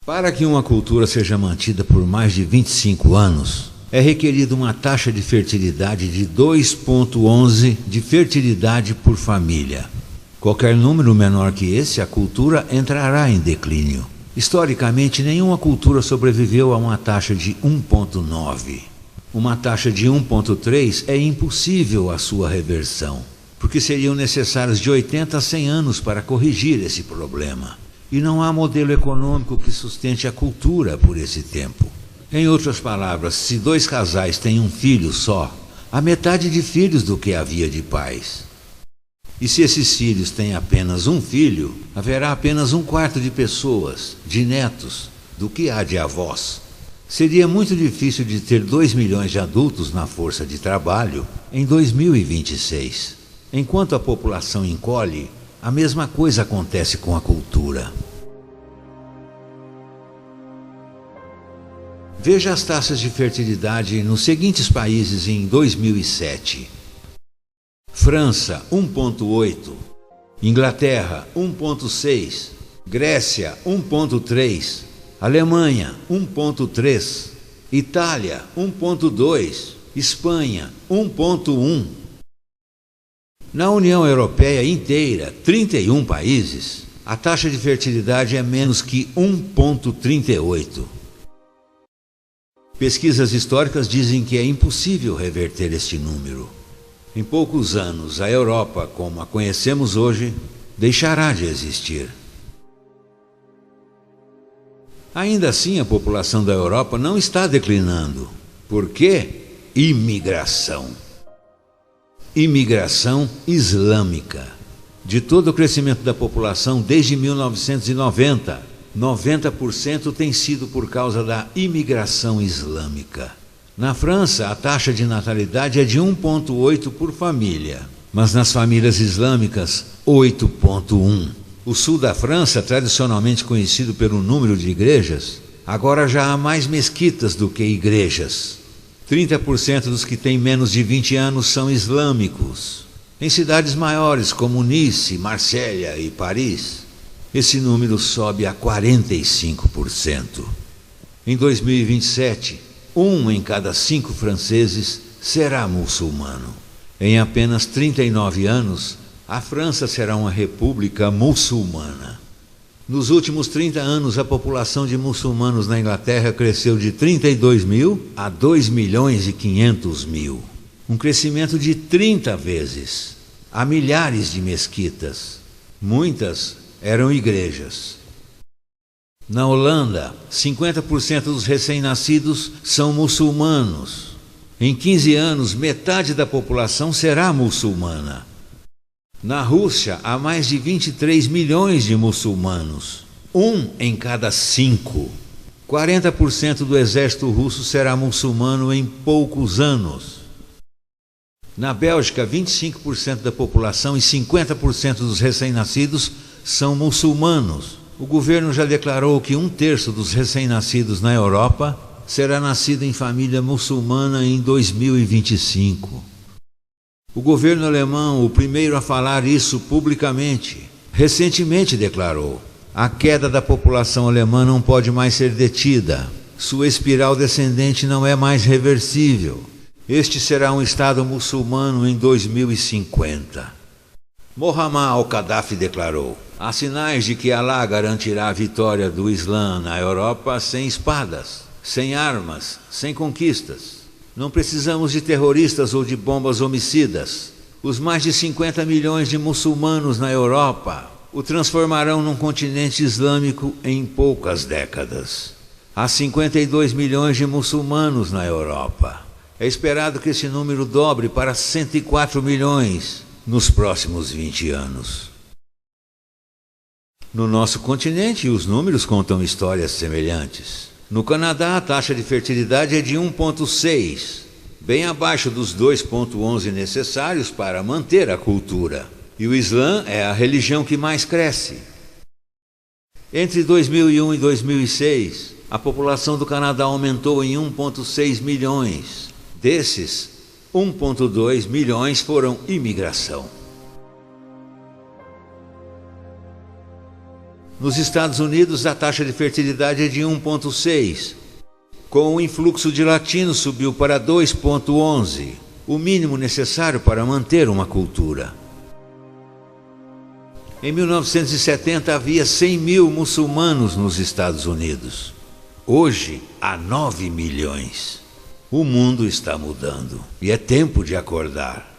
Para que uma cultura seja mantida por mais de 25 anos, é requerida uma taxa de fertilidade de 2,11 de fertilidade por família. Qualquer número menor que esse, a cultura entrará em declínio. Historicamente, nenhuma cultura sobreviveu a uma taxa de 1,9. Uma taxa de 1,3 é impossível a sua reversão, porque seriam necessários de 80 a 100 anos para corrigir esse problema. E não há modelo econômico que sustente a cultura por esse tempo. Em outras palavras, se dois casais têm um filho só, há metade de filhos do que havia de pais. E se esses filhos têm apenas um filho, haverá apenas um quarto de pessoas, de netos, do que há de avós. Seria muito difícil de ter 2 milhões de adultos na força de trabalho em 2026. Enquanto a população encolhe, a mesma coisa acontece com a cultura. Veja as taxas de fertilidade nos seguintes países em 2007. França, 1,8. Inglaterra, 1,6. Grécia, 1,3. Alemanha, 1,3. Itália, 1,2. Espanha, 1,1. Na União Europeia inteira, 31 países, a taxa de fertilidade é menos que 1,38. Pesquisas históricas dizem que é impossível reverter este número. Em poucos anos, a Europa, como a conhecemos hoje, deixará de existir. Ainda assim, a população da Europa não está declinando. Por quê? Imigração. Imigração islâmica. De todo o crescimento da população desde 1990, 90% tem sido por causa da imigração islâmica. Na França, a taxa de natalidade é de 1,8 por família, mas nas famílias islâmicas, 8,1. O sul da França, tradicionalmente conhecido pelo número de igrejas, agora já há mais mesquitas do que igrejas. 30% dos que têm menos de 20 anos são islâmicos. Em cidades maiores como Nice, Marselha e Paris, esse número sobe a 45%. Em 2027, 1 em cada 5 franceses será muçulmano. Em apenas 39 anos, a França será uma república muçulmana. Nos últimos 30 anos, a população de muçulmanos na Inglaterra cresceu de 32 mil a 2 milhões e 500 mil. Um crescimento de 30 vezes. Há milhares de mesquitas. Muitas eram igrejas. Na Holanda, 50% dos recém-nascidos são muçulmanos. Em 15 anos, metade da população será muçulmana. Na Rússia, há mais de 23 milhões de muçulmanos. 1 em cada 5. 40% do exército russo será muçulmano em poucos anos. Na Bélgica, 25% da população e 50% dos recém-nascidos são muçulmanos. O governo já declarou que 1/3 dos recém-nascidos na Europa será nascido em família muçulmana em 2025. O governo alemão, o primeiro a falar isso publicamente, recentemente declarou: a queda da população alemã não pode mais ser detida. Sua espiral descendente não é mais reversível. Este será um Estado muçulmano em 2050. Muammar al-Gaddafi declarou: há sinais de que Alá garantirá a vitória do Islã na Europa sem espadas, sem armas, sem conquistas. Não precisamos de terroristas ou de bombas homicidas. Os mais de 50 milhões de muçulmanos na Europa o transformarão num continente islâmico em poucas décadas. Há 52 milhões de muçulmanos na Europa. É esperado que esse número dobre para 104 milhões nos próximos 20 anos. No nosso continente, os números contam histórias semelhantes. No Canadá, a taxa de fertilidade é de 1,6, bem abaixo dos 2,11 necessários para manter a cultura. E o Islã é a religião que mais cresce. Entre 2001 e 2006, a população do Canadá aumentou em 1,6 milhões. Desses, 1,2 milhões foram imigração. Nos Estados Unidos, a taxa de fertilidade é de 1,6. Com o influxo de latinos, subiu para 2,11, o mínimo necessário para manter uma cultura. Em 1970, havia 100 mil muçulmanos nos Estados Unidos. Hoje, há 9 milhões. O mundo está mudando e é tempo de acordar.